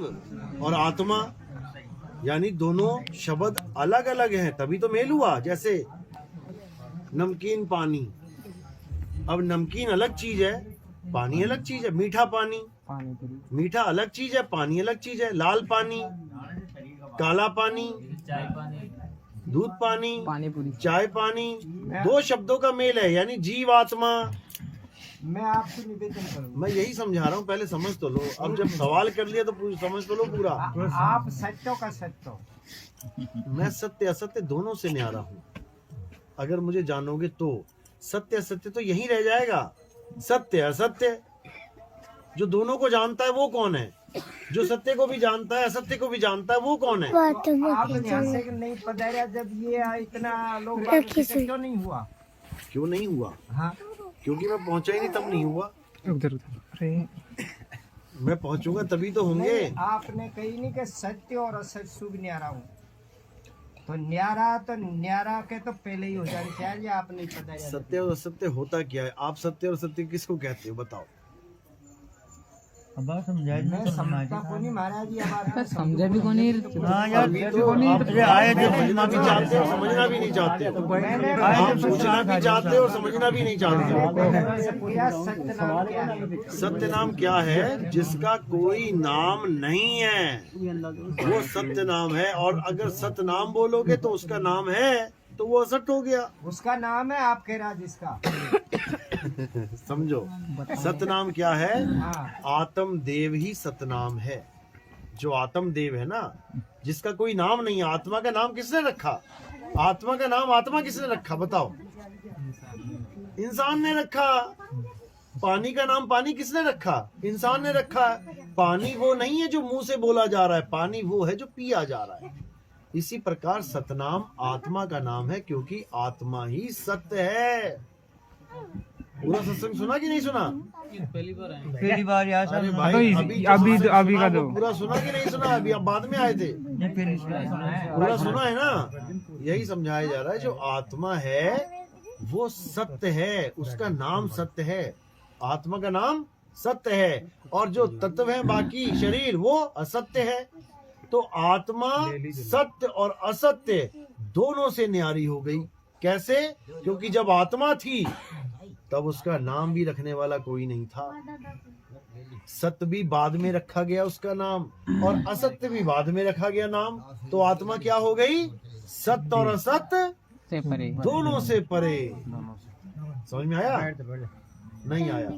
जीव और आत्मा, यानी दोनों शब्द अलग अलग हैं, तभी तो मेल हुआ। जैसे नमकीन पानी, अब नमकीन अलग चीज है, पानी अलग चीज है। मीठा पानी, मीठा अलग चीज है, पानी अलग चीज है। लाल पानी, काला पानी, दूध पानी, चाय पानी, दो शब्दों का मेल है, यानी जीव आत्मा। मैं आपसे निवेदन करूँ, मैं यही समझा रहा हूँ, पहले समझ तो लो। अब जब सवाल कर लिया तो समझ तो लो पूरा। आप सत्यों का सत्य, मैं सत्य असत्य दोनों से न्यारा हूँ। अगर मुझे जानोगे तो सत्य असत्य तो यही रह जाएगा। सत्य असत्य, जो दोनों को जानता है वो कौन है? जो सत्य को भी जानता है असत्य को भी जानता है वो कौन है? आप यहाँ से नहीं पधारा जब ये इतना लोग क्यों नहीं हुआ? क्यों नहीं हुआ? हाँ, क्योंकि मैं पहुंचा ही नहीं, तब नहीं हुआ। मैं पहुंचूंगा तभी तो होंगे। आपने कही नहीं कि सत्य और असत्य शुभ न्यारा हूँ, तो न्यारा के तो पहले ही हो जानी चाहिए। आप नहीं पधारा। सत्य और असत्य होता क्या है? आप सत्य और असत्य किसको कहते हो बताओ? मैं समझता को नहीं महाराज जी, हमारा समझे भी को नहीं। अभी तो आप आए थे, समझना भी चाहते हो, समझना भी नहीं चाहते। आप पूछना भी चाहते हो और समझना भी नहीं चाहते। सत्य नाम क्या है? सत्य नाम क्या है? जिसका कोई नाम नहीं है वो सत्य नाम है। और अगर सत्य नाम बोलोगे तो उसका नाम है तो वो असत्य हो गया। उसका नाम है, आप कह रहा जिसका। समझो, सतनाम क्या है? हाँ, आत्म देव ही सतनाम है। जो आत्म देव है ना, जिसका कोई नाम नहीं है। आत्मा का नाम किसने रखा? आत्मा का नाम आत्मा किसने रखा बताओ? इंसान ने रखा। पानी का नाम पानी किसने रखा? इंसान ने रखा। पानी वो नहीं है जो मुंह से बोला जा रहा है, पानी वो है जो पिया जा रहा है। इसी प्रकार सतनाम आत्मा का नाम है, क्योंकि आत्मा ही सत्य है। पूरा सत्संग सुना कि नहीं सुना? पहली बार यार। अरे भाई, अभी का दो। पूरा सुना कि नहीं सुना? अभी आप बाद में आए थे। पूरा सुना है ना? यही समझाया जा रहा है, जो आत्मा है वो सत्य है, उसका नाम सत्य है। आत्मा का नाम सत्य है, और जो तत्व है बाकी शरीर वो असत्य है। तो आत्मा सत्य और असत्य दोनों से न्यारी हो गई। कैसे? क्योंकि जब आत्मा थी तब उसका नाम भी रखने वाला कोई नहीं था। सत्य भी बाद में रखा गया उसका नाम, और असत्य भी बाद में रखा गया नाम। तो आत्मा क्या हो गई? सत्य और असत्य से परे, दोनों से परे। समझ में आया? नहीं आया?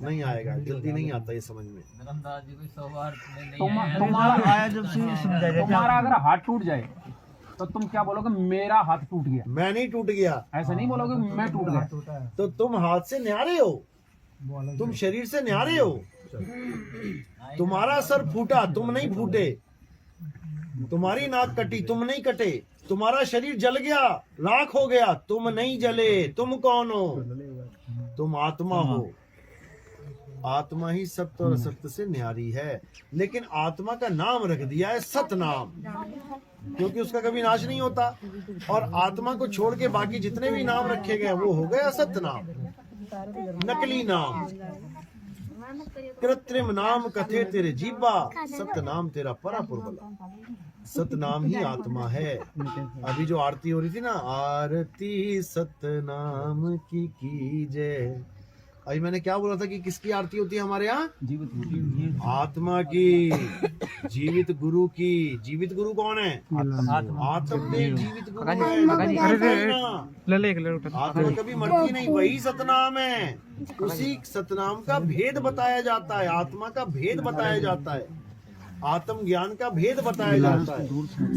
नहीं आएगा, जल्दी नहीं आता ये समझ में। तुम्हारा आया जब से तुम्हारा अगर हाथ टूट जाए तो तुम क्या बोलोगे? मेरा हाथ टूट गया। मैं नहीं टूट गया। ऐसा नहीं बोलोगे मैं टूट गया। तो तुम हाथ से न्यारे हो, तुम शरीर से न्यारे हो। तुम्हारा सर फूटा, तुम नहीं फूटे। तुम्हारी नाक कटी, तुम नहीं कटे। तुम्हारा शरीर जल गया, राख हो गया, तुम नहीं जले। तुम कौन हो? तुम आत्मा हो। आत्मा ही सत्य और असत्य से न्यारी है। लेकिन आत्मा का नाम रख दिया है सत नाम, क्योंकि उसका कभी नाश नहीं होता। और आत्मा को छोड़ के बाकी जितने भी नाम रखे गए वो हो गए असत्य नाम, नकली नाम। कृत्रिम नाम कथे तेरे जीवा, सत्य नाम तेरा परापुर बला। सत नाम ही आत्मा है। अभी जो आरती हो रही थी ना, आरती सत नाम की कीजय। अभी मैंने क्या बोला था कि किसकी आरती होती है हमारे यहाँ? आत्मा की, जीवित गुरु की। जीवित गुरु कौन है? आत्मदेव जीवित गुरु है। आत्मा कभी मरती नहीं, वही सतनाम है। उसी सतनाम का भेद बताया जाता है, आत्मा का भेद बताया जाता है, आत्म ज्ञान का भेद बताया जाता है।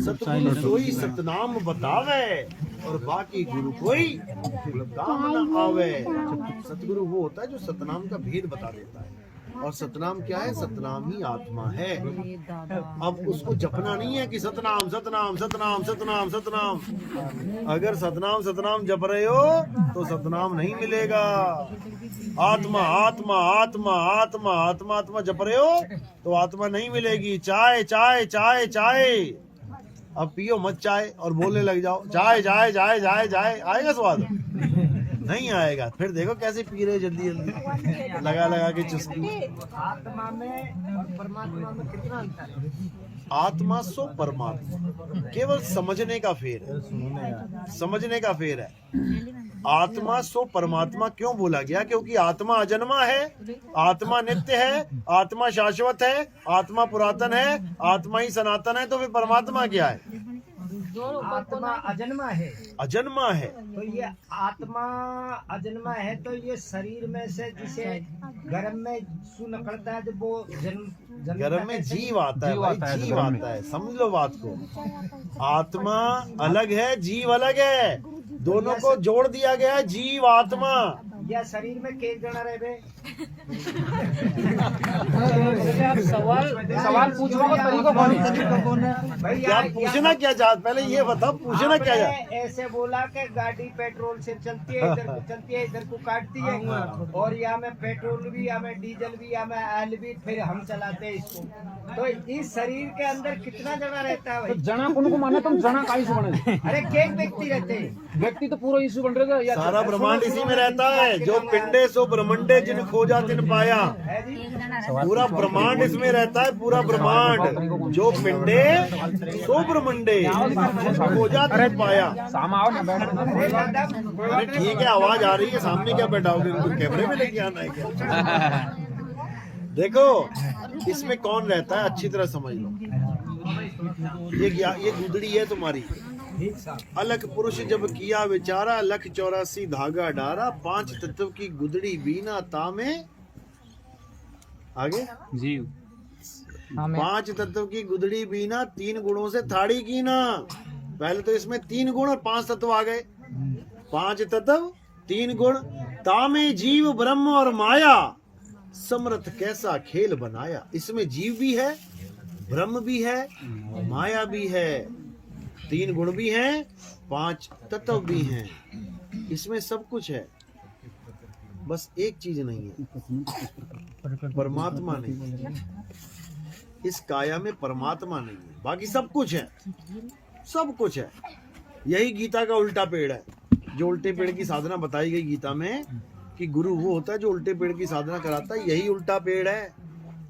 सतगुरु सोई सतनाम बतावे, और बाकी गुरु कोई काम न आवे। सतगुरु वो होता है जो सतनाम का भेद बता देता है। और सतनाम क्या है? सतनाम ही आत्मा है। अब उसको जपना नहीं है कि सतनाम सतनाम सतनाम सतनाम सतनाम। अगर सतनाम सतनाम जप रहे हो तो सतनाम नहीं मिलेगा। आत्मा आत्मा आत्मा आत्मा आत्मा आत्मा जप रहे हो तो आत्मा नहीं मिलेगी। चाय चाय चाय चाय, अब पियो मत चाय और बोलने लग जाओ चाय चाय चाय चाय चाय, आएगा स्वाद? नहीं आएगा। फिर देखो कैसे पी रहे जल्दी जल्दी लगा लगा के चुस्की। आत्मा में और परमात्मा में कितना अंतर है? आत्मा सो परमात्मा, केवल समझने का फेर है, समझने का फेर है। आत्मा सो परमात्मा क्यों बोला गया? क्योंकि आत्मा अजन्मा है, आत्मा नित्य है, आत्मा शाश्वत है, आत्मा पुरातन है, आत्मा ही सनातन है। तो फिर परमात्मा क्या है? आत्मा अजन्मा है। अजन्मा है। तो ये आत्मा अजन्मा है, तो ये शरीर में से जिसे गर्भ में सू निकलता है, जब वो जन्म गर्भ में जीव आता है भाई, जीव आता है, समझ लो बात को। आत्मा अलग है, जीव अलग है, दोनों को जोड़ दिया गया है, जीव आत्मा। या शरीर में के जना रहे बे? सवाल पूछने का तरीका कौन है? भाई क्या पूछना क्या चाहते? पहले ये बताओ पूछना क्या चाहते? आपने ऐसे बोला कि गाड़ी पेट्रोल से चलती है, इधर को चलती है, इधर को काटती है, और यहाँ में पेट्रोल भी, यहाँ में डीजल भी, यहाँ में ऑयल भी, फिर हम चलाते हैं इसको। तो इस शरीर के अंदर कितना जना रहता है तो भाई? जना कौन को माना? तुम जना का इशू बने? अरे के व्यक्ति रहते हैं? व्यक्ति तो पूरा इशू बन रहेगा या सारा ब्रह्मांड इसी में रहता है। जो पिंडे सो ब्रह्मंडे जिन खोजा तिन पाया, है जी? पूरा ब्रह्मांड इसमें रहता है, पूरा ब्रह्मांड। जो पिंडे सो ब्रह्मंडे जिन खोजा तिन पाया। सामा आओ ना, बैठो ना। अरे ठीक है, आवाज आ रही है, सामने क्या बैठाओगे? उनको कैमरे में लेके आना है क्या? देखो इसमें कौन रहता है, अच्छी तरह समझ लो। ये गुदड़ी है तुम्हारी। अलख पुरुष जब किया विचारा, लख 84 धागा डारा, 5 तत्व की गुदड़ी बीना तामे। आगे जीव 5 तत्व की गुदड़ी बीना, 3 गुणों से थाड़ी कीना। पहले तो इसमें 3 गुण और 5 तत्व आ गए। 5 तत्व 3 गुण, तामे जीव ब्रह्म और माया, समर्थ कैसा खेल बनाया। इसमें जीव भी है, ब्रह्म भी है, माया भी है, 3 गुण भी हैं, 5 तत्व भी हैं। इसमें सब कुछ है, बस एक चीज नहीं है, परमात्मा नहीं। इस काया में परमात्मा नहीं है, बाकी सब कुछ है, सब कुछ है। यही गीता का उल्टा पेड़ है। जो उल्टे पेड़ की साधना बताई गई गीता में कि गुरु वो होता है जो उल्टे पेड़ की साधना कराता है, यही उल्टा पेड़ है।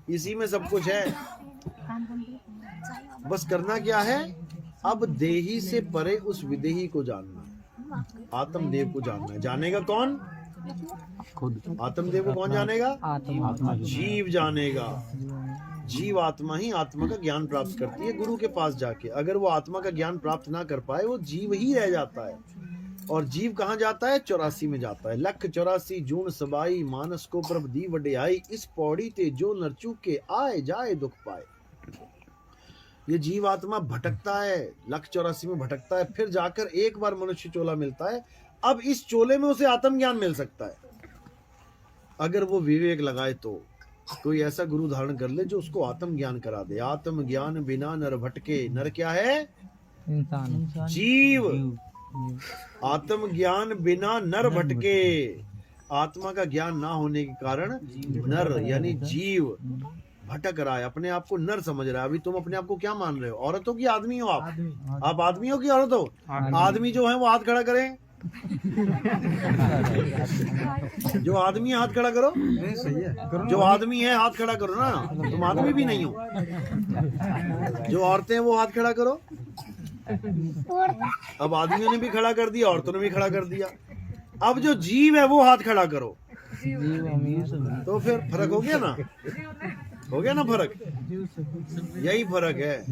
इसी में सब कुछ है। बस करना क्या है? अब देही से परे उस विदेही को जानना, आत्मदेव को जानना है। जानेगा कौन? खुद। आत्मदेव को कौन जानेगा? आत्मा जीव जानेगा। जीव आत्मा ही आत्मा का ज्ञान प्राप्त करती है गुरु के पास जाके। अगर वो आत्मा का ज्ञान प्राप्त ना कर पाए, वो जीव ही रह जाता है। और जीव कहाँ जाता है? 84 में जाता है। लख 84 जून सबाई, मानस को प्रभ दी वड्याई, इस पौड़ी ते जो नरचू के आए जाए दुख पाए। ये जीव आत्मा भटकता है, लख 84 में भटकता है, फिर जाकर एक बार मनुष्य चोला मिलता है। अब इस चोले में उसे आत्मज्ञान मिल सकता है अगर वो विवेक लगाए तो। कोई ऐसा गुरु धारण कर ले जो उसको आत्मज्ञान करा दे। आत्मज्ञान बिना नर भटके। नर क्या है? इंसान जीव। आत्मज्ञान बिना नर भटके। आत्मा का ज्ञान ना होने के कारण नर यानी जीव भटक रहा है, अपने आप को नर समझ रहा है। अभी तुम अपने आप को क्या मान रहे हो? औरत हो कि आदमी हो? आप आदमी हो कि औरत हो? आदमी जो है वो हाथ खड़ा करें। जो आदमी है हाथ खड़ा करो। जो आदमी है हाथ खड़ा करो ना, तुम आदमी भी नहीं हो। जो औरतें हैं वो हाथ खड़ा करो। अब आदमियों ने भी खड़ा कर दिया, औरतों ने भी खड़ा कर दिया। अब जो जीव है वो हाथ खड़ा करो। तो फिर फर्क हो गया ना? हो गया ना फर्क? यही फर्क है,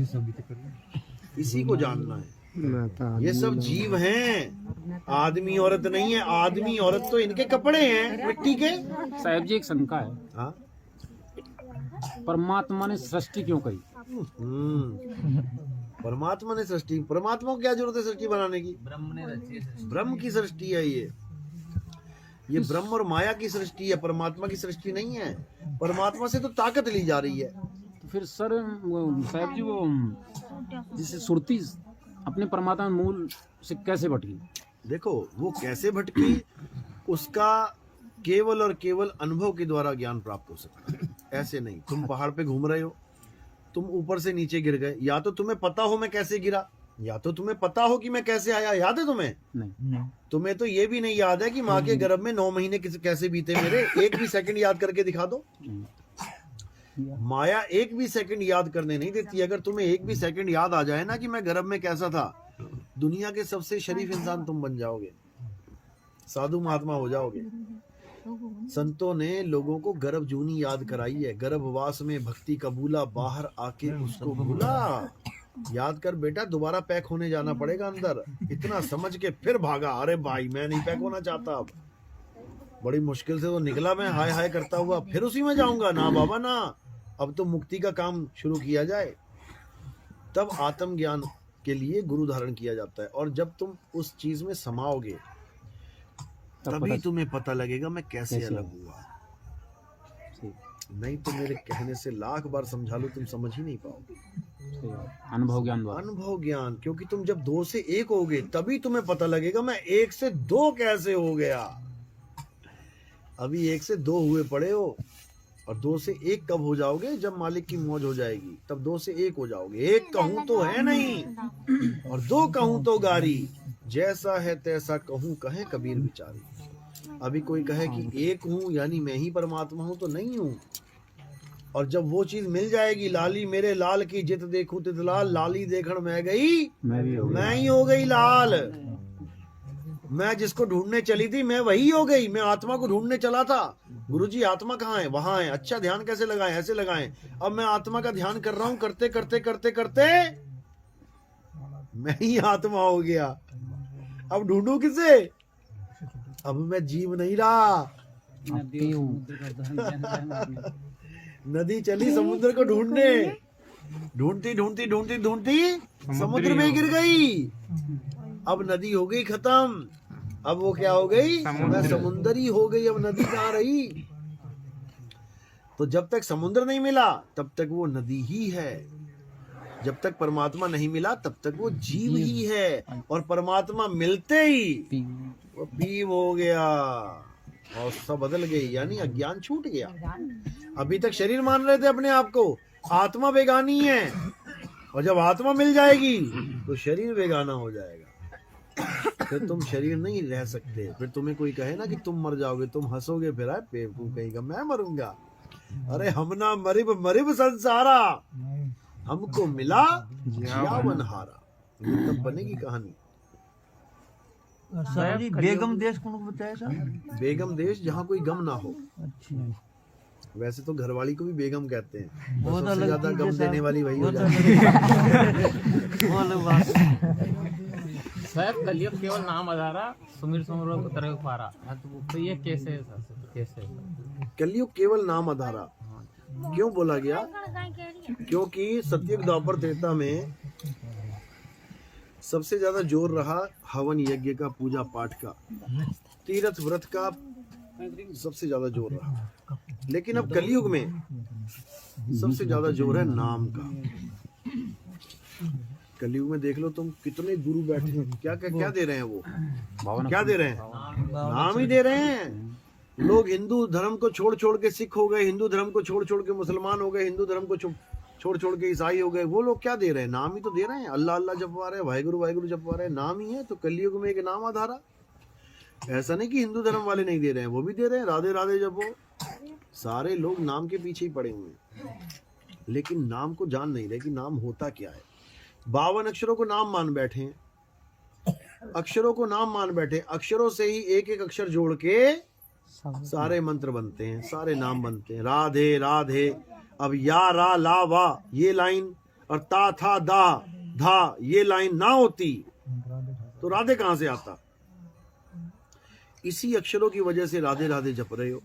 इसी को जानना है। ये सब जीव हैं, आदमी औरत नहीं है। आदमी औरत तो इनके कपड़े हैं मिट्टी के। साहब जी एक शंका है, हाँ? परमात्मा ने सृष्टि क्यों करी? परमात्मा ने सृष्टि, परमात्मा को क्या जरूरत है सृष्टि बनाने की? ब्रह्म की सृष्टि है ये ब्रह्म और माया की सृष्टि है, परमात्मा की सृष्टि नहीं है। परमात्मा से तो ताकत ली जा रही है। तो फिर सर साहब जी वो जिसे सुरती अपने परमात्मा मूल से कैसे भटकी? देखो वो कैसे भटकी, उसका केवल और केवल अनुभव के द्वारा ज्ञान प्राप्त हो सकता है। ऐसे नहीं, तुम पहाड़ पे घूम रहे हो, तुम ऊपर से नीचे गिर गए, या तो तुम्हें पता हो मैं कैसे गिरा, या तो तुम्हें पता हो कि मैं कैसे आया, याद है तुम्हें? नहीं। तुम्हें तो ये भी नहीं याद है कि माँ के गर्भ में 9 महीने कैसे बीते मेरे। एक भी सेकंड याद करके दिखा दो। माया एक भी सेकंड याद करने नहीं देती। अगर तुम्हें एक भी सेकंड याद आ जाए ना कि मैं गर्भ में कैसा था, दुनिया के सबसे शरीफ इंसान तुम बन जाओगे, साधु महात्मा हो जाओगे। संतों ने लोगों को गर्भ जूनी याद कराई है। गर्भवास में भक्ति कबूला, बाहर आके उसको भूला। याद कर बेटा, दोबारा पैक होने जाना पड़ेगा अंदर। इतना समझ के फिर भागा, अरे भाई मैं नहीं पैक होना चाहता। अब बड़ी मुश्किल से तो निकला मैं, हाय हाय करता हुआ, फिर उसी में जाऊंगा ना बाबा ना। अब तो मुक्ति का काम शुरू किया जाए। तब आत्मज्ञान के लिए गुरु धारण किया जाता है। और जब तुम उस चीज में समाओगे तभी तुम्हें पता लगेगा मैं कैसे अलग हुआ। नहीं तो मेरे कहने से लाख बार समझा लो, तुम समझ ही नहीं पाओगे। अनुभव ज्ञान द्वारा। अनुभव ज्ञान, क्योंकि तुम जब 2 से 1 होगे तभी तुम्हें पता लगेगा मैं 1 से 2 कैसे हो गया। अभी 1 से 2 हुए पड़े हो, और 2 से 1 कब हो जाओगे? जब मालिक की मौज हो जाएगी, तब 2 से 1 हो जाओगे। 1 कहूं तो है नहीं, और 2 कहूं तो गारी, जैसा है तैसा कहूं कहे कबीर बिचारी। अभी कोई कहे कि 1 हूं यानी मैं ही परमात्मा हूं, तो नहीं हूं। और जब वो चीज मिल जाएगी, लाली मेरे लाल की जित देखूं तित लाल, लाली देखण मैं गई मैं ही हो गई लाल। मैं जिसको ढूंढने चली थी मैं वही हो गई। मैं आत्मा को ढूंढने चला था, गुरुजी आत्मा कहाँ है? वहां है। अच्छा ध्यान कैसे लगाएं? ऐसे लगाएं। अब मैं आत्मा का ध्यान कर रहा हूं, करते करते करते करते मैं ही आत्मा हो गया। अब ढूंढू किसे? अब मैं जीव नहीं रहा। नदी चली समुद्र को ढूंढने, ढूंढती ढूंढती ढूंढती ढूंढती समुद्र में गिर गई। अब नदी हो गई खत्म। अब वो क्या हो गई? मैं समुद्र ही हो गई। अब नदी कहाँ रही? तो जब तक समुद्र नहीं मिला तब तक वो नदी ही है। जब तक परमात्मा नहीं मिला तब तक वो जीव ही है। और परमात्मा मिलते ही वो पीव हो गया, अवस्था बदल गई, यानी अज्ञान छूट गया। अभी तक शरीर मान रहे थे अपने आप को, आत्मा बेगानी है। और जब आत्मा मिल जाएगी तो शरीर बेगाना हो जाएगा। फिर तुम शरीर नहीं रह सकते। फिर तुम्हें कोई कहे ना कि तुम मर जाओगे, तुम हंसोगे, फिर है बेवकूफ कहेगा मैं मरूंगा। अरे हम ना मरिब मरिब संसारा, हमको मिला यावन हारा। ये तब बनेगी कहानी। साहब जी बेगम देश कौन बताया सर? बेगम देश जहाँ कोई गम ना हो। अच्छा, वैसे तो घरवाली को भी बेगम कहते हैं, बहुत सबसे अलग ज्यादा चीज़ गम है देने वाली वही हो बहुत जाती है। वो अलग बात है। साहब कलियुग केवल नाम आधारा, सुमिर सुमरो उतर पारा। तो ये कैसे है सर? कैसे? कलयुग केवल नाम आधारा क्यों बोला गया? क्योंकि सतयुग द्वापर त्रेता में सबसे ज्यादा जोर रहा हवन यज्ञ का, पूजा पाठ का, तीर्थ व्रत का सबसे ज्यादा जोर रहा। लेकिन अब कलयुग में सबसे ज्यादा जोर है नाम का। कलयुग में देख लो तुम, कितने गुरु बैठे हैं, क्या क्या क्या दे रहे हैं? वो क्या दे रहे हैं? नाम ही दे रहे हैं। लोग हिंदू धर्म को छोड़ छोड़ के सिख हो गए, हिंदू धर्म को छोड़ छोड़ के मुसलमान हो गए, हिंदू धर्म को छोड़ छोड़ के ईसाई हो गए। वो लोग क्या दे रहे हैं? नाम ही तो दे रहे हैं। अल्लाह अल्लाह जपवा रहे हैं, वाहिगुरु वाहिगुरु जपवा रहे हैं, नाम ही है। तो कलयुग में एक नाम आधारा। ऐसा नहीं कि हिंदू धर्म वाले नहीं दे रहे हैं, वो भी दे रहे हैं, राधे राधे जपो। सारे लोग नाम के पीछे ही पड़े हुए हैं, लेकिन नाम को जान नहीं रहे कि नाम होता क्या है। 52 अक्षरों को नाम मान बैठे हैं, अक्षरों को नाम मान बैठे। अक्षरों से ही एक एक अक्षर जोड़ के सारे मंत्र बनते हैं, सारे नाम बनते हैं। राधे राधे। अब या रा ला वा ये लाइन, और ता था दा धा ये लाइन ना होती तो राधे कहां से आता? इसी अक्षरों की वजह से राधे राधे जप रहे हो।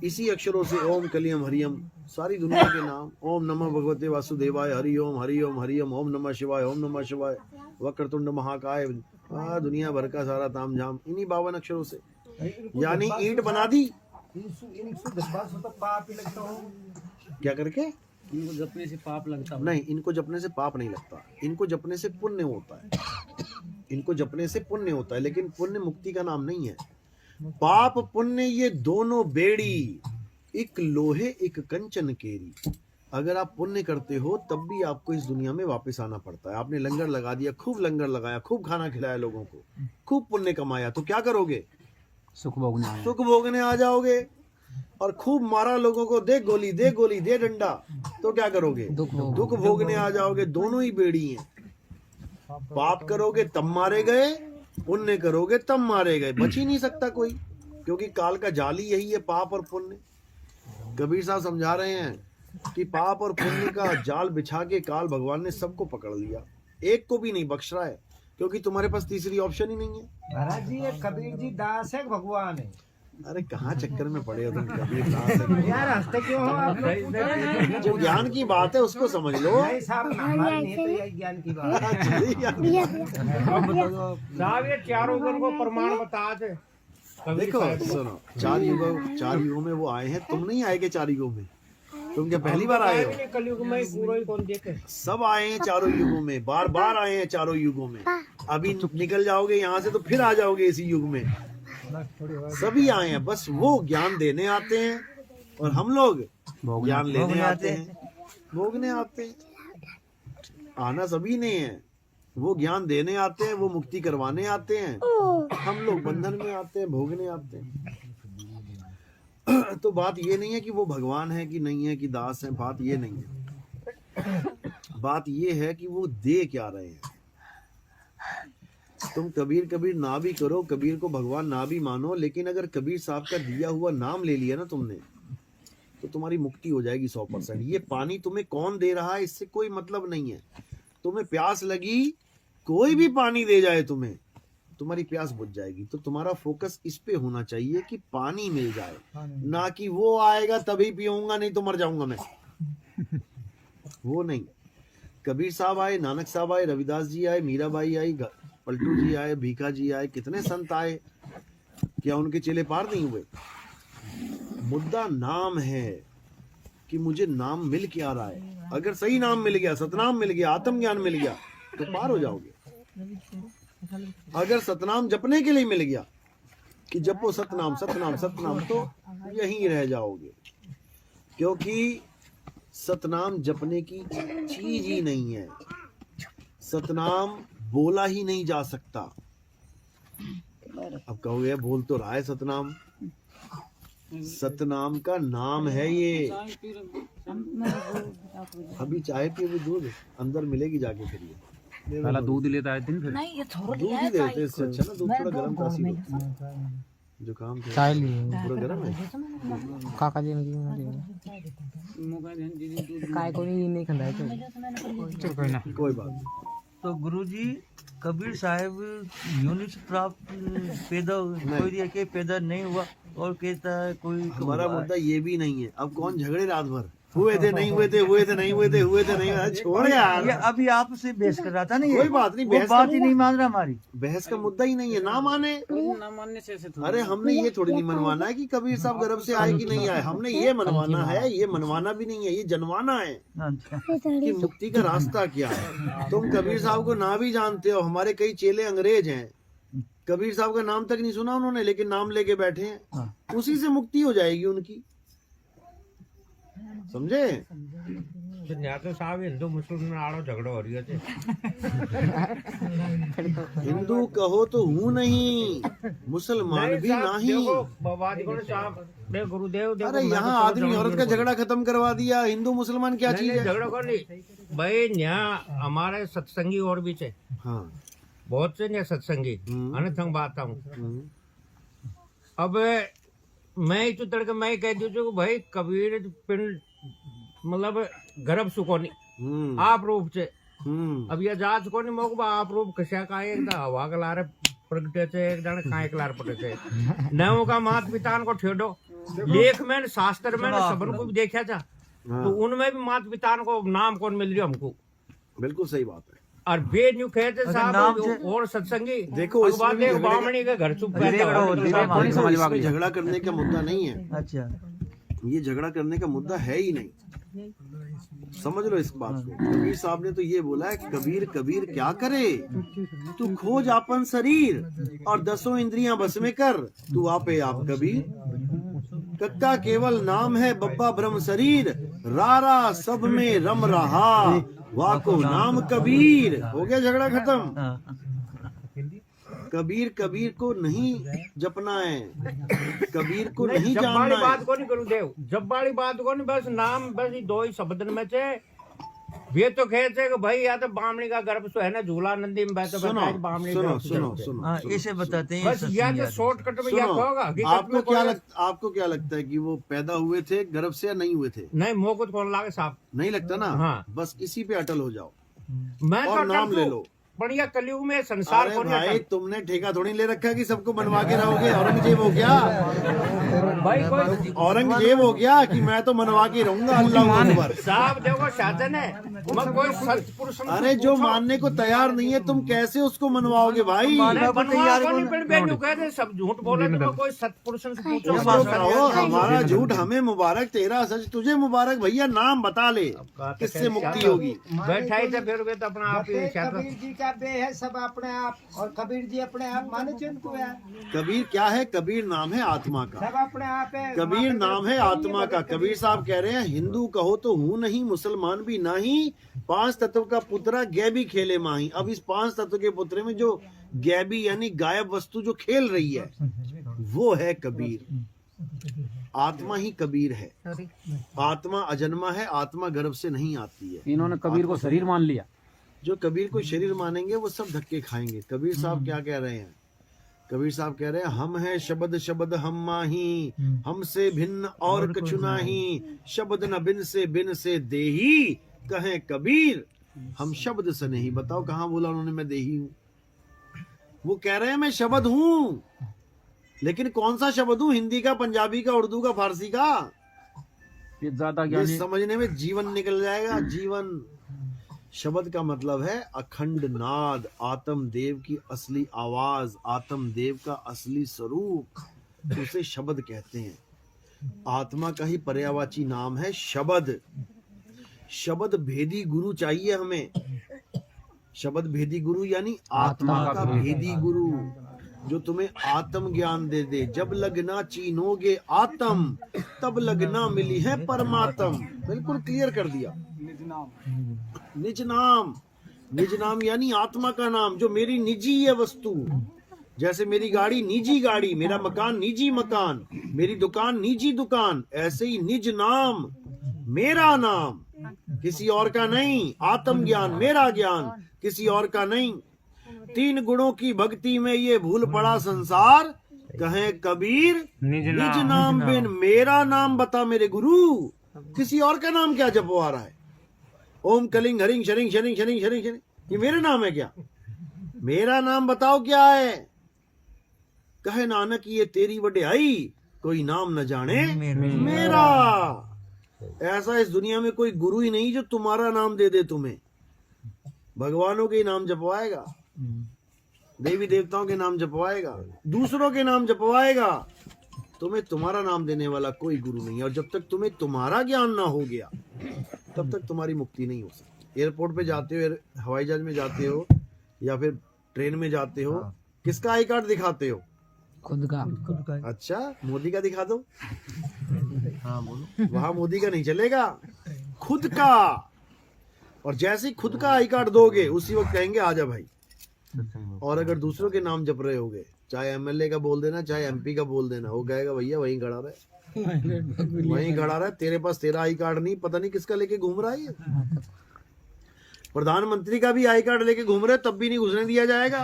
इसी अक्षरों से ओम कलियम हरियम, सारी दुनिया के नाम। ओम नमः भगवते वासुदेवाय, हरि ओम हरि ओम हरि ओम, ओम नमः शिवाय, ओम नमः शिवाय, वक्रतुंड महाकाय, दुनिया भर का सारा ताम झाम इन्हीं 52 अक्षरों से। यानी ईंट बना दी। क्या करके? इनको जपने से पाप लगता नहीं, इनको जपने से पाप नहीं लगता, इनको जपने से पुण्य होता है। इनको जपने से पुण्य होता है, लेकिन पुण्य मुक्ति का नाम नहीं है। पाप पुण्य ये दोनों बेड़ी, एक लोहे एक कंचन केरी। अगर आप पुण्य करते हो तब भी आपको इस दुनिया में वापस आना पड़ता है। आपने लंगर लगा दिया, खूब लंगर लगाया, खूब खाना खिलाया लोगों को, खूब पुण्य कमाया, तो क्या करोगे? सुख भोगने आए। सुख भोगने आ जाओगे। और खूब मारा लोगों को, दे गोली दे गोली दे डंडा, तो क्या करोगे? दुख भोगने आ जाओगे। दोनों ही बेड़ी हैं। पाप करोगे तब मारे गए, पुण्य करोगे तब मारे गए। बच ही नहीं सकता कोई, क्योंकि काल का जाल ही यही है, पाप और पुण्य। कबीर साहब समझा रहे हैं कि पाप और पुण्य का जाल बिछा के काल भगवान ने सबको पकड़ लिया, एक को भी नहीं बख्श रहा है, क्योंकि तुम्हारे पास तीसरी ऑप्शन ही नहीं है। महाराज जी, ये कबीर जी दास है भगवान है? अरे कहाँ चक्कर में पड़े हो तुम? कबीर दास है। यार हंसते क्यों हो आप लोग? जो ज्ञान की बात है उसको समझ लो। नहीं साहब, हमारी नहीं तो ये ज्ञान की बात है। साहब ये चारों गुण को प्रमाण बता दे। देखो सुनो, चार युगों में वो आए हैं। तुम नहीं आए के चार युगों में? तुम क्या पहली बार आए हो? कलयुग में पूरा ही कौन देखे? सब आए हैं चारों युगों में, बार बार आए हैं चारों युगों में। अभी निकल जाओगे यहाँ से तो फिर आ जाओगे इसी युग में। सभी आए हैं, बस वो ज्ञान देने आते हैं और हम लोग ज्ञान लेने आते हैं, भोगने आते हैं। आना सभी ने है। वो ज्ञान देने आते हैं, वो मुक्ति करवाने आते हैं, हम लोग बंधन में आते हैं, भोगने आते हैं। तो बात ये नहीं है कि वो भगवान है कि नहीं है, कि दास है, बात ये नहीं है। बात ये है कि वो दे क्या रहे हैं। तुम कबीर कबीर ना भी करो, कबीर को भगवान ना भी मानो, लेकिन अगर कबीर साहब का दिया हुआ नाम ले लिया ना तुमने, तो तुम्हारी मुक्ति हो जाएगी 100%। ये पानी तुम्हें कौन दे रहा है इससे कोई मतलब नहीं है। तुम्हें प्यास लगी, कोई भी पानी दे जाए तुम्हें, तुम्हारी प्यास बुझ जाएगी। तो तुम्हारा फोकस इस पे होना चाहिए कि पानी मिल जाए, ना कि वो आएगा तभी पीऊंगा, नहीं तो मर जाऊंगा मैं। वो नहीं। कबीर साहब आए, नानक साहब आए, रविदास जी आए, मीराबाई आई, पलटू जी आए, भीखा जी आए, कितने संत आए, क्या उनके चेले पार नहीं हुए? मुद्दा नाम है कि मुझे नाम मिल क्या रहा है। अगर सही नाम मिल गया, सतनाम मिल गया, आत्मज्ञान मिल गया, तो पार हो जाओगे। अगर सतनाम जपने के लिए मिल गया कि जपो सतनाम सतनाम सतनाम, तो यहीं रह जाओगे, क्योंकि सतनाम जपने की चीज ही नहीं है। सतनाम बोला ही नहीं जा सकता। अब कहोगे बोल तो रहा है सतनाम, सतनाम का नाम है ये। अभी चाय पिए, भी दूध अंदर मिलेगी जाके। फिर ये पहला दूध लेता है दिन, फिर दूध ही देते, इससे अच्छा ना दूध थोड़ा गर्म तासीर होती है। जो काम चाय लिए पूरा गर्म है। काका जी काय को नहीं खंदा है तो कोई ना, कोई बात। तो गुरुजी, कबीर साहब यूनि से प्राप्त पैदा कोई दिया के पैदा नहीं हुआ, और कहता है कोई हमारा मुद्दा ये भी नहीं है। अब कौन झगड़े रात भर, हुए थे नहीं हुए थे, हुए थे नहीं हुए थे, हुए थे नहीं हुए थे, छोड़ यार। ये अभी आपसे बहस कर रहा था ना, ये कोई बात नहीं, वो बहस बात का ही नहीं मान रहा हमारी। बहस का मुद्दा ही नहीं है। ना माने, ना मानने से ऐसे थोड़ी। अरे हमने ये थोड़ी नहीं मनवाना है कि कबीर साहब गर्भ से आए कि नहीं आए। हमने ये मनवाना है, ये मनवाना भी नहीं है, ये जनवाना है अच्छा, कि मुक्ति का रास्ता क्या है। तुम कबीर साहब को ना भी जानते हो, हमारे कई चेले अंग्रेज हैं, कबीर साहब का नाम तक नहीं सुना उन्होंने, लेकिन नाम लेके बैठे हैं। उसी से मुक्ति हो जाएगी उनकी, समझे? तो साहब हिंदू मुसलमान आड़ो झगड़ो हो रही है। हिंदू कहो तो हूँ नहीं, मुसलमान भी नहीं। गुरुदेव अरे यहाँ आदमी औरत का झगड़ा खत्म करवा दिया। हिंदू मुसलमान क्या चीज है? झगड़ो को नहीं भाई, यहाँ हमारे सत्संगी और भी थे, हाँ, बहुत से सत्संगी अनथंग बात हूँ। अब मैं तो तड़के मैं कह दू भाई कबीर पिंड मतलब गर्भ सुकोनी आप रूप से। अब ये जात को नहीं मोक आप रूप कशा का एक हवा का लारे प्रगटे थे, एक जन काय के लारे पड़े थे। नवों का मात पिता को ठेडो लेख में शास्त्र में सबन को भी देखा था, तो उनमें भी मात पिता को नाम कौन मिल रही हमको। बिल्कुल सही बात है। और बे न्यू कहते साहब और सत्संगी देखो, इसमें बामणी के घर चुप झगड़ा करने का मुद्दा नहीं है। अच्छा, ये झगड़ा करने का मुद्दा है ही नहीं, समझ लो इस बात को। कबीर साहब ने तो ये बोला है, कबीर कबीर क्या करे, तू खोज अपन शरीर और 10 इंद्रियां बस में कर, तू आपे आप कबीर। कक्का केवल नाम है, बब्बा ब्रह्म शरीर, रारा सब में रम रहा, वाको नाम कबीर। हो गया झगड़ा खत्म। हाँ। कबीर कबीर को नहीं जपना है, कबीर को नहीं जब जानना बाड़ी है। बात को नहीं करूँ देव, जब बाड़ी बात को नहीं, बस नाम बस ये दो ही शब्द में से वे तो कहते कि भाई या तो बामणी का गर्भ तो है ना झूला नंदी में बैठे सुनो बैठे बामणी सुनो गर्भ सुनो से। सुनो हाँ, सुनो, इसे बताते हैं बस या सत्संग तो याद है। शॉर्टकट में या सुनो, होगा आपको क्या लगता है कि वो पैदा हुए थे गर्भ से या नहीं हुए थे? नहीं मुंह को कौन लागे साहब। नहीं लगता ना। हाँ। बस इसी पे अटल हो जाओ मैं और तो नाम ले लो। बढ़िया कलयुग में संसार अरे को नहीं भाई अटल। तुमने ठेका थोड़ी ले रखा कि सबको बनवा के रहोगे। औरंगजेब हो गया, भाई कोई औरंगजेब हो गया कि मैं तो मनवा के रहूंगा अल्लाह अकबर। साहब देखो शासन है मैं कोई सत पुरुष अरे जो मानने को तैयार नहीं है तुम कैसे उसको मनवाओगे भाई? मानने को तैयार को कौन- नहीं बेन्यू कहते सब झूठ बोले तो कोई सत पुरुष से पूछो। उसको कहो हमारा झूठ हमें मुबारक, तेरा सच तुझे मुबारक। भैया नाम बता ले, किससे मुक्ति होगी? बैठा ही थे फिर वे तो अपना आप ही कबीर जी का बे है सब अपने आप, और कबीर जी अपने आप माने जिनको यार। कबीर क्या है? कबीर नाम है आत्मा का। सब अपने आप है। कबीर नाम है आत्मा का। कबीर साहब कह रहे हैं हिंदू कहो तो हूँ नहीं, मुसलमान भी नहीं, 5 तत्व का पुत्रा गैबी खेले माही। अब इस 5 तत्व के पुत्र में जो गैबी यानी गायब वस्तु जो खेल रही है वो है कबीर। आत्मा ही कबीर है। आत्मा अजन्मा है, आत्मा गर्भ से नहीं आती है। इन्होंने कबीर को शरीर मान लिया। जो कबीर को शरीर मानेंगे वो सब धक्के खाएंगे। कबीर साहब क्या कह रहे हैं? कबीर साहब कह रहे हैं हम हैं शब्द शब्द हम माही, हमसे भिन्न और कछु नाही, शब्द न बिन से देही, कहें कबीर हम शब्द से नहीं। बताओ कहाँ बोला उन्होंने मैं देही हूँ? वो कह रहे हैं मैं शब्द हूँ, लेकिन कौन सा शब्द हूँ? हिंदी का, पंजाबी का, उर्दू का, फारसी का? ये ज्यादा ये ज्ञानी समझने में जीवन निकल जाएगा। जीवन शब्द का मतलब है अखंड नाद, आत्म देव की असली आवाज, आत्म देव का असली स्वरूप, उसे शब्द कहते हैं। आत्मा का ही पर्यायवाची नाम है शब्द। शब्द भेदी गुरु चाहिए हमें। शब्द भेदी गुरु यानी आत्मा का भेदी गुरु, जो तुम्हें आत्म ज्ञान दे दे। जब लगना चीनोगे आत्म, तब लगना मिली है परमात्म। बिल्कुल क्लियर कर दिया। निज नाम, निज नाम यानी आत्मा का नाम, जो मेरी निजी है वस्तु। जैसे मेरी गाड़ी निजी गाड़ी, मेरा मकान निजी मकान, मेरी दुकान निजी दुकान, ऐसे ही निज नाम मेरा नाम, किसी और का नहीं। आत्म ज्ञान मेरा ज्ञान, किसी और का नहीं। 3 गुणों की भक्ति में ये भूल पड़ा संसार, कहे कबीर निज नाम बिन मेरा नाम बता मेरे गुरु। किसी और का नाम क्या जपवा रहा है? ओम Kalinga hurrying sharing sharing sharing sharing sharing, ये मेरा नाम है क्या? मेरा नाम बताओ क्या है? कहे नानक ये तेरी वड्याई, कोई नाम न जाने मेरा। ऐसा इस दुनिया में कोई गुरु ही नहीं जो तुम्हारा नाम दे दे तुम्हें। भगवानों के नाम जपवाएगा, देवी देवताओं के नाम जपवाएगा, दूसरों के नाम जपवाएगा। तुम्हें तुम्हारा नाम देने वाला कोई गुरु नहीं है। और जब तक तुम्हें तुम्हारा ज्ञान ना हो गया तब तक तुम्हारी मुक्ति नहीं हो सकती। एयरपोर्ट पे जाते हो, हवाई जहाज में जाते हो या फिर ट्रेन में जाते हो, किसका आई कार्ड दिखाते हो? खुद का। अच्छा, मोदी का दिखा दो। हाँ बोलो। वहां मोदी का नहीं चलेगा, खुद का। और जैसे ही खुद का आई कार्ड दोगे उसी वक्त कहेंगे आजा भाई। और अगर दूसरों के नाम जप रहे होगे, चाहे एमएलए का बोल देना, चाहे एमपी का बोल देना, वो कहेगा भैया वहीं खड़ा रहे, वहीं खड़ा रहे, तेरे पास तेरा आई कार्ड नहीं, पता नहीं किसका लेके घूम रहा है ये। प्रधानमंत्री का भी आई कार्ड लेके घूम रहे, तब भी नहीं घुसने दिया जाएगा।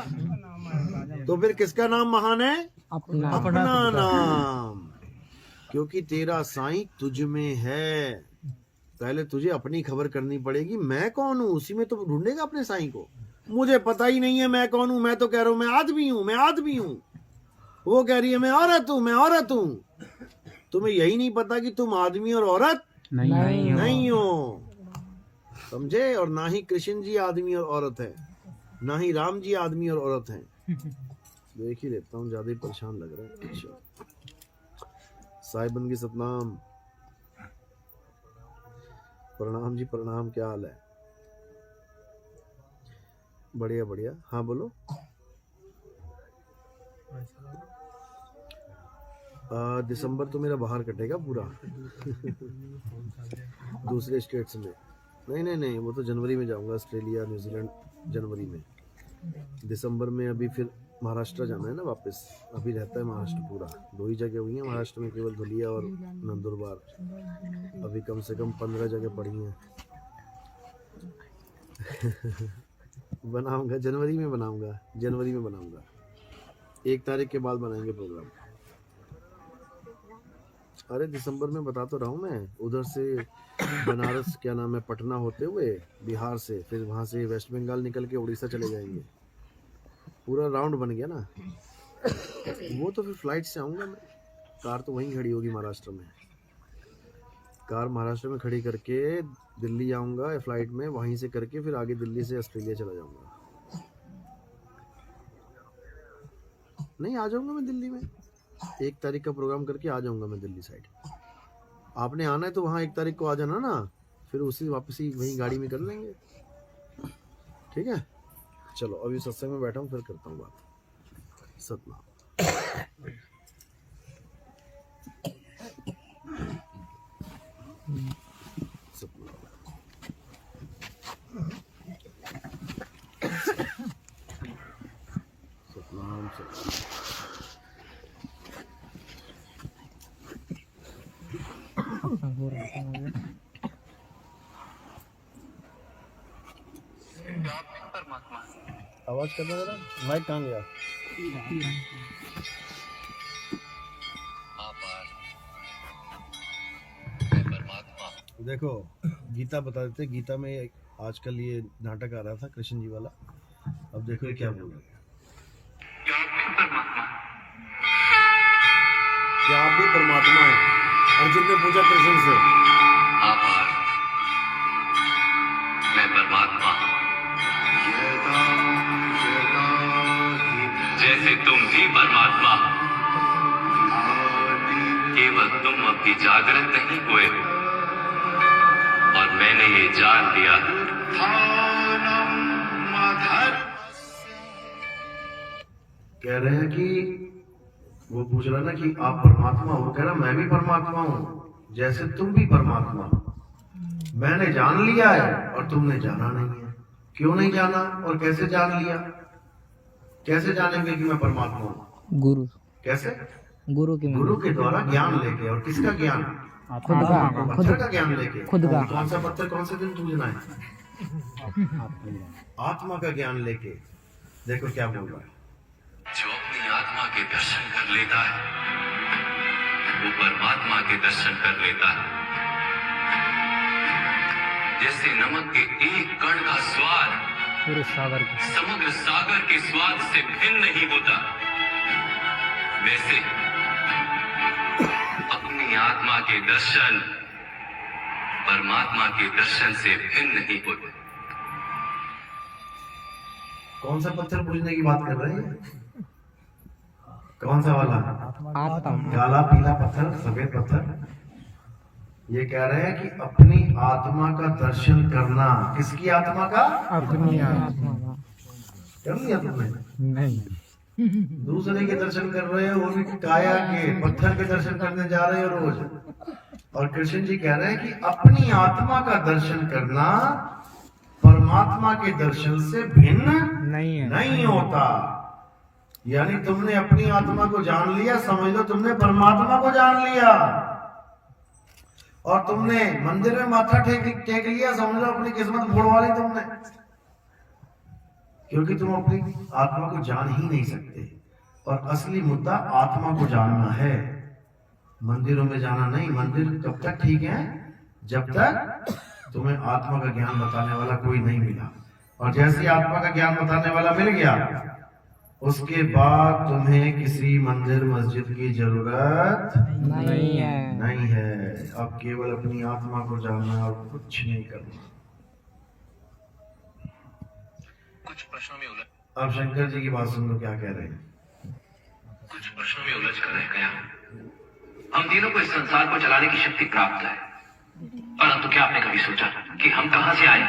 तो फिर किसका नाम महान है? अपना नाम। क्योंकि तेरा साईं तुझ में है। पहले तुझे अपनी खबर करनी पड़ेगी, मैं कौन हूँ। उसी में तो ढूंढेगा अपने साईं को। मुझे पता ही नहीं है मैं कौन हूँ, मैं तो कह रहा हूँ मैं आदमी हूँ, मैं आदमी हूँ। वो कह रही है मैं औरत हूँ, मैं औरत हूँ। तुम्हें यही नहीं पता कि तुम आदमी और औरत नहीं हो। समझे? और ना ही कृष्ण जी आदमी और औरत है, ना ही राम जी आदमी और औरत हैं। देख ही लेता हूँ, ज्यादा ही परेशान लग रहा है। अच्छा, साहिबन की सतनाम, प्रणाम जी प्रणाम, क्या हाल है? बढ़िया बढ़िया। हाँ बोलो। दिसंबर तो मेरा बाहर कटेगा पूरा दूसरे स्टेट्स में। नहीं, वो तो जनवरी में जाऊंगा, ऑस्ट्रेलिया न्यूजीलैंड जनवरी में। दिसंबर में अभी फिर महाराष्ट्र जाना है ना वापस। अभी रहता है महाराष्ट्र पूरा, 2 ही जगह हुई हैं महाराष्ट्र में, केवल धुलिया और नंदुरबार। अभी कम से कम 15 जगह पड़ी हैं। बनाऊंगा जनवरी में बनाऊंगा 1 तारीख के बाद बनाएंगे प्रोग्राम। अरे दिसंबर में बता तो रहा हूँ मैं, उधर से बनारस क्या नाम है पटना होते हुए बिहार से, फिर वहाँ से वेस्ट बंगाल निकल के उड़ीसा चले जाएंगे। पूरा राउंड बन गया ना। वो तो फिर फ्लाइट से आऊँगा मैं, कार तो वहीं खड़ी होगी महाराष्ट्र में। कार महाराष्ट्र में खड़ी करके दिल्ली आऊँगा फ्लाइट में, वहीं से करके फिर आगे दिल्ली से ऑस्ट्रेलिया चला जाऊँगा। नहीं आ जाऊँगा मैं दिल्ली में, 1 तारीख का प्रोग्राम करके आ जाऊँगा मैं दिल्ली साइड। आपने आना है तो वहाँ 1 तारीख को आ जाना ना, फिर उसी वापसी वहीं गाड़ी में कर लेंगे। ठीक है, चलो अभी सत्संग में बैठा हूँ, फिर करता हूँ बात। सतनाम। सतनाम सतनाम। आवाज करना जरा, माइक कहाँ गया? देखो गीता बता देते, गीता में आजकल ये नाटक आ रहा था कृष्ण जी वाला। अब देखो ये क्या बोल रहे हैं। क्या आप भी परमात्मा हैं? अर्जुन ने पूछा कृष्ण से। मैं परमात्मा हूँ, जैसे तुम भी परमात्मा हो, केवल तुम अभी जागृत नहीं हुए हो और मैंने ये जान लिया। कह रहे हैं कि वो पूछ रहा ना कि आप परमात्मा हो, कह रहा मैं भी परमात्मा हूँ जैसे तुम भी परमात्मा हो। मैंने जान लिया है और तुमने जाना नहीं है। क्यों नहीं जाना और कैसे जान लिया? कैसे जानेंगे कि मैं परमात्मा हूँ? गुरु। कैसे? गुरु के द्वारा ज्ञान लेके। और किसका ज्ञान? पत्थर का ज्ञान लेके। खुद का। कौन सा पत्थर कौन से दिन पूजना है? आत्मा का ज्ञान लेके। देखो क्या बोल रहा है। जो अपनी आत्मा के दर्शन कर लेता है वो परमात्मा के दर्शन कर लेता है। जैसे नमक के एक कण का स्वाद पूरे सागर के समग्र सागर के स्वाद से भिन्न नहीं होता, वैसे अपनी आत्मा के दर्शन परमात्मा के दर्शन से भिन्न नहीं होते। कौन सा पत्थर पूजने की बात कर रहे हैं? कौन सा वाला? काला पीला पत्थर, सफेद पत्थर। ये कह रहे हैं कि अपनी आत्मा का दर्शन करना। किसकी आत्मा का? अपनी आत्मा। कर लिया तुमने? नहीं। दूसरे के दर्शन कर रहे हो, उनकी काया के पत्थर के दर्शन करने जा रहे हो रोज। और कृष्ण जी कह रहे हैं कि अपनी आत्मा का दर्शन करना परमात्मा के दर्शन से भिन्न नहीं होता। यानी तुमने अपनी आत्मा को जान लिया, समझ लो तुमने परमात्मा को जान लिया। और तुमने मंदिर में माथा टेक लिया, समझ लो अपनी किस्मत फोड़वा ली तुमने। क्योंकि तुम अपनी आत्मा को जान ही नहीं सकते। और असली मुद्दा आत्मा को जानना है, मंदिरों में जाना नहीं। मंदिर कब तक ठीक है? जब तक तुम्हें आत्मा का ज्ञान बताने वाला कोई नहीं मिला। और जैसे आत्मा का ज्ञान बताने वाला मिल गया, उसके बाद तुम्हें किसी मंदिर मस्जिद की जरूरत नहीं है। अब केवल अपनी आत्मा को जानना और कुछ नहीं करना। कुछ प्रश्नों में उलझ अब शंकर जी की बात सुन लो, क्या कह रहे हैं। कुछ प्रश्नों में उलझ कर रह गया। हम तीनों को इस संसार को चलाने की शक्ति प्राप्त है, परंतु क्या आपने कभी सोचा कि हम कहां से आए,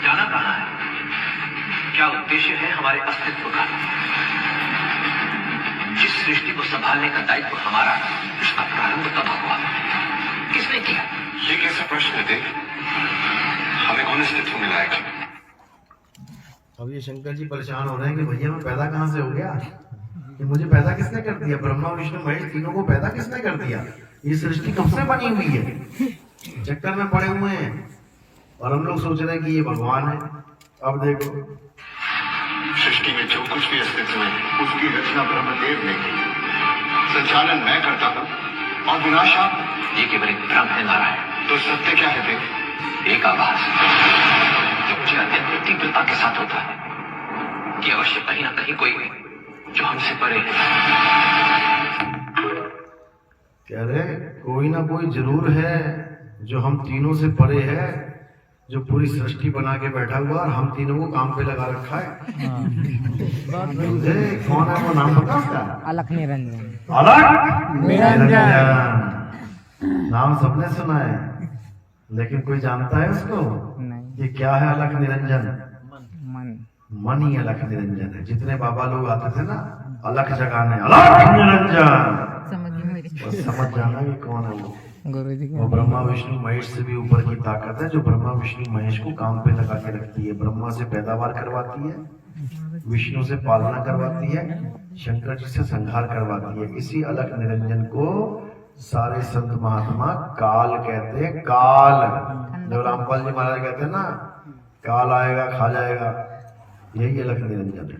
जाना कहां है, क्या उद्देश्य है हमारे अस्तित्व का? जिस सृष्टि को संभालने का दायित्व हमारा, इसका प्रारंभ तब हुआ। किसने किया? ये कैसा प्रश्न है देव? हमें कौन अस्तित्व मिला है? अब ये शंकर जी परेशान हो रहे हैं कि भैया मैं पैदा कहाँ से हो गया, कि मुझे पैदा किसने कर दिया, ब्रह्मा विष्णु महेश तीनों को पैदा किसने कर दिया, ये सृष्टि कब से बनी हुई है, चक्कर में पड़े हुए हैं। और हम लोग सोच रहे हैं कि ये भगवान है। अब देखो सृष्टि में जो कुछ भी अस्तित्व है उसकी रचना ब्रह्मदेव ने की, संचालन मैं करता हूँ और विनाश आप। ये केवल एक भ्रम है नारायण। तो सत्य क्या है देव? एक आभास जो मुझे अत्यंत तीव्रता के साथ होता है कि अवश्य कहीं ना कहीं कोई जो हमसे परे है। कह रहे कोई ना कोई जरूर है जो हम तीनों से परे है, जो पूरी सृष्टि बना के बैठा हुआ और हम तीनों को काम पे लगा रखा है। मुझे कौन है वो, नाम पता उसका? अलख निरंजन। अलख निरंजन नाम सबने सुना है, लेकिन कोई जानता है उसको? नहीं। ये क्या है अलख निरंजन? मन। मन ही अलख निरंजन है। जितने बाबा लोग आते थे ना अलख जगाने, अलख निरंजन, और समझ जाना कि कौन है वो। गुरु जी वो ब्रह्मा विष्णु महेश से भी ऊपर की ताकत है, जो ब्रह्मा विष्णु महेश को काम पे लगा के रखती है। ब्रह्मा से पैदावार करवाती है, विष्णु से पालना करवाती है, शंकर जी से संहार करवाती है। इसी अलख निरंजन को सारे संत महात्मा काल कहते हैं। काल, जो रामपाल जी महाराज कहते हैं ना, काल आएगा खा जाएगा, यही अलख निरंजन है।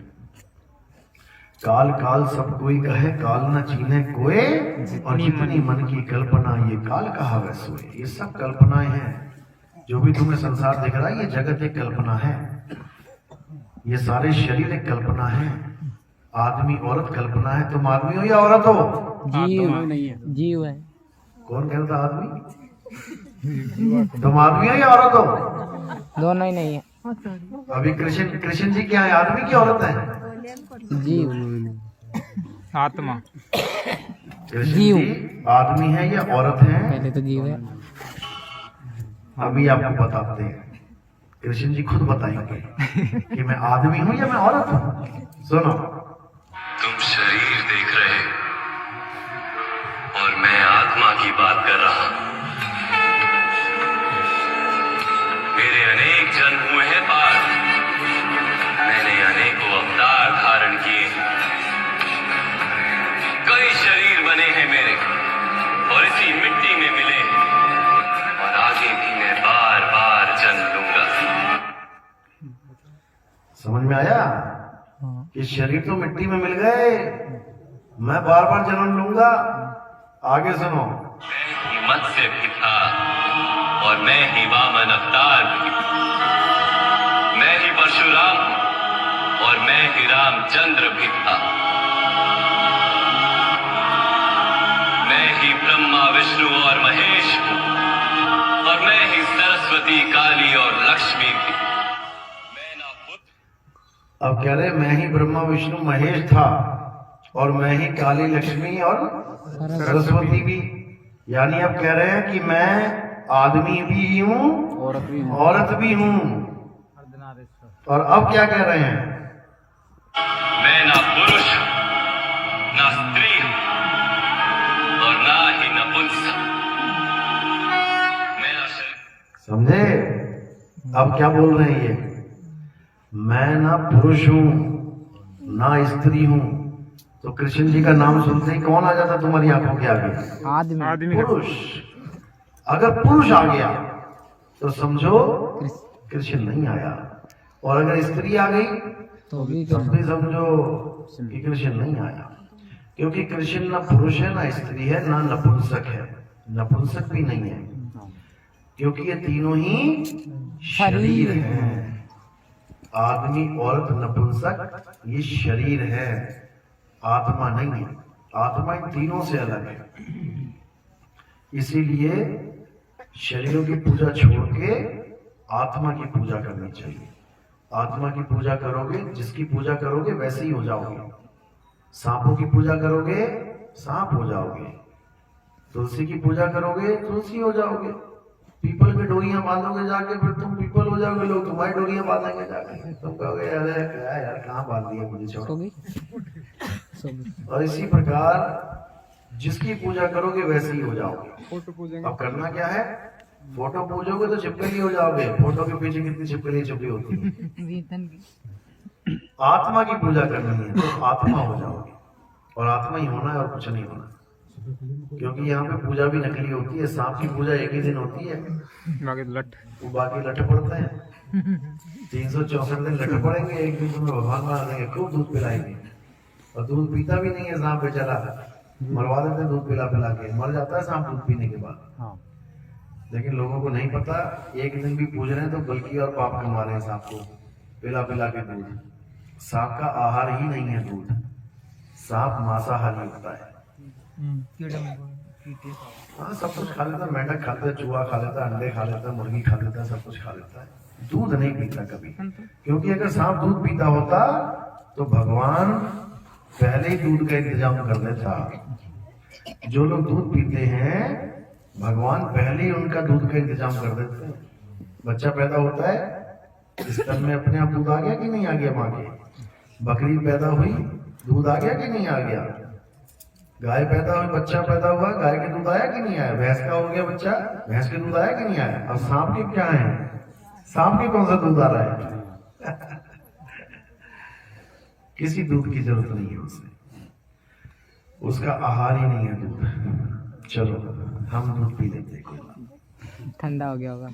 काल काल सब कोई कहे, काल न चीन्हे कोई, और जितनी मन की कल्पना ये काल कहा वै सोए। ये सब कल्पनाएं हैं। जो भी तुम्हें संसार दिख रहा है ये जगत एक कल्पना है, ये सारे शरीर एक कल्पना है। आदमी औरत कल्पना है। तुम आदमी हो या औरत हो? जीव नहीं है, जीव है। कौन कहता आदमी? तुम आदमी हो या औरत हो? दोनों ही नहीं है। अभी कृष्ण जी क्या है, आदमी की औरत है? जीव। आत्मा। कृष्ण जीव। जी आदमी है या औरत है? पहले तो जीव है। अभी आपको बताते हैं, कृष्ण जी खुद बताएंगे कि मैं आदमी हूं या मैं औरत हूं। सुनो, तुम शरीर देख रहे और मैं आत्मा की बात कर रहा हूं। मेरे अनेक जन्म हुए हैं पार, मैंने अनेकों अवतार धारण किए, कई शरीर बने हैं मेरे और इसी मिट्टी में मिले, और आगे भी मैं बार बार जन्म लूंगा। समझ में आया कि शरीर तो मिट्टी में मिल गए, मैं बार बार जन्म लूंगा। आगे सुनो, मैं ही मत्स्य भी था और मैं ही वामन अवतार भी, मैं ही परशुराम हूं और मैं ही रामचंद्र भी था, मैं ही ब्रह्मा विष्णु और महेश हूं और मैं ही सरस्वती काली और लक्ष्मी भी। मैं ना पुत्र। अब कह रहे मैं ही ब्रह्मा विष्णु महेश था और मैं ही काली लक्ष्मी और सरस्वती भी। यानी अब कह रहे हैं कि मैं आदमी भी हूं, औरत भी हूं। और अब क्या कह रहे हैं? मैं ना पुरुष हूं, ना स्त्री हूं और ना ही नपुंसक। मेरा शरीर। समझे? अब क्या बोल रहे हैं ये? मैं ना पुरुष हूं ना स्त्री हूं। तो कृष्ण जी का नाम सुनते ही कौन आ जाता तुम्हारी आंखों के आगे? आदमी। पुरुष। अगर पुरुष आ गया तो समझो कृष्ण नहीं आया, और अगर स्त्री आ गई तो भी तब भी समझो कि कृष्ण नहीं आया। क्योंकि कृष्ण ना पुरुष है ना स्त्री है ना नपुंसक है, नपुंसक भी नहीं है, क्योंकि ये तीनों ही शरीर हैं। आदमी औरत नपुंसक ये शरीर है, आत्मा नहीं है। आत्मा इन तीनों से अलग है। इसीलिए शरीरों की पूजा छोड़ के आत्मा की पूजा करनी चाहिए। आत्मा की पूजा करोगे, जिसकी पूजा करोगे वैसे ही हो जाओगे। सांपों की पूजा करोगे सांप हो जाओगे, तुलसी की पूजा करोगे तुलसी हो जाओगे, पीपल की डोरियां बांधोगे जाके फिर तुम पीपल हो जाओगे, लोग तुम्हारी डोरियां बांधेंगे जाके, तुम कहोगे अरे क्या यार कहाँ बांध दिया मुझे, छोड़ो। और इसी प्रकार जिसकी पूजा करोगे वैसे ही हो जाओगे। अब करना क्या है, फोटो पूजोगे तो छिपकली हो जाओगे। फोटो के पीछे कितनी छिपकली छुपी होती है। आत्मा की पूजा करनी है तो आत्मा हो जाओगे, और आत्मा ही होना है और कुछ नहीं होना। क्योंकि यहाँ पे पूजा भी नकली होती है। सांप की पूजा एक ही दिन होती है, वो बाकी लठ पड़ते हैं। 364 दिन लठ पड़ेंगे, एक दिन तुम्हें भगवान बना देंगे, खूब दूध पिलाएंगे। और दूध पीता भी नहीं है सांप बेचारा, मरवा देते हैं दूध पिला पिला के, मर जाता है सांप दूध पीने के बाद। लेकिन लोगों को नहीं पता, एक दिन भी पूज रहे हैं तो बल्कि और पाप कमा रहे हैं सांप को पिला पिला के दूध। सांप का आहार ही नहीं है दूध, सांप मांसाहारी होता है। हाँ, सब कुछ खा लेता है, मेंढक खा लेता है, चूहा खा लेता है, अंडे खा लेता है, मुर्गी खा लेता है, सब कुछ खा लेता है। दूध नहीं पीता कभी, क्योंकि अगर सांप दूध पीता होता तो भगवान पहले ही दूध का इंतजाम कर देता। जो लोग दूध पीते हैं भगवान पहले ही उनका दूध का इंतजाम कर देते हैं। बच्चा पैदा होता है, स्तन में अपने आप दूध आ गया कि नहीं आ गया माँ के? बकरी पैदा हुई, दूध आ गया कि नहीं आ गया? गाय पैदा हुई, बच्चा पैदा हुआ, गाय के दूध आया कि नहीं आया? भैंस का हो गया बच्चा, भैंस के दूध आया कि नहीं आया? अब सांप के क्या है, सांप के कौन सा दूध आ रहा है? किसी दूध की जरूरत नहीं है उसे, उसका आहार ही नहीं है दूध। चलो हम दूध पी लेते हैं, कोई बात नहीं। ठंडा हो गया होगा।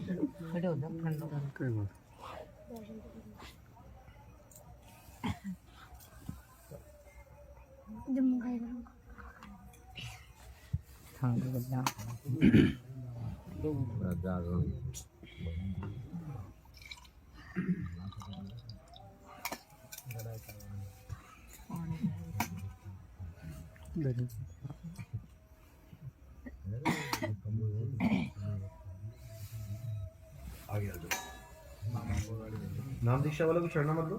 आगे आ जाओ। नाम दीक्षा वालों को चढ़ना मत दो।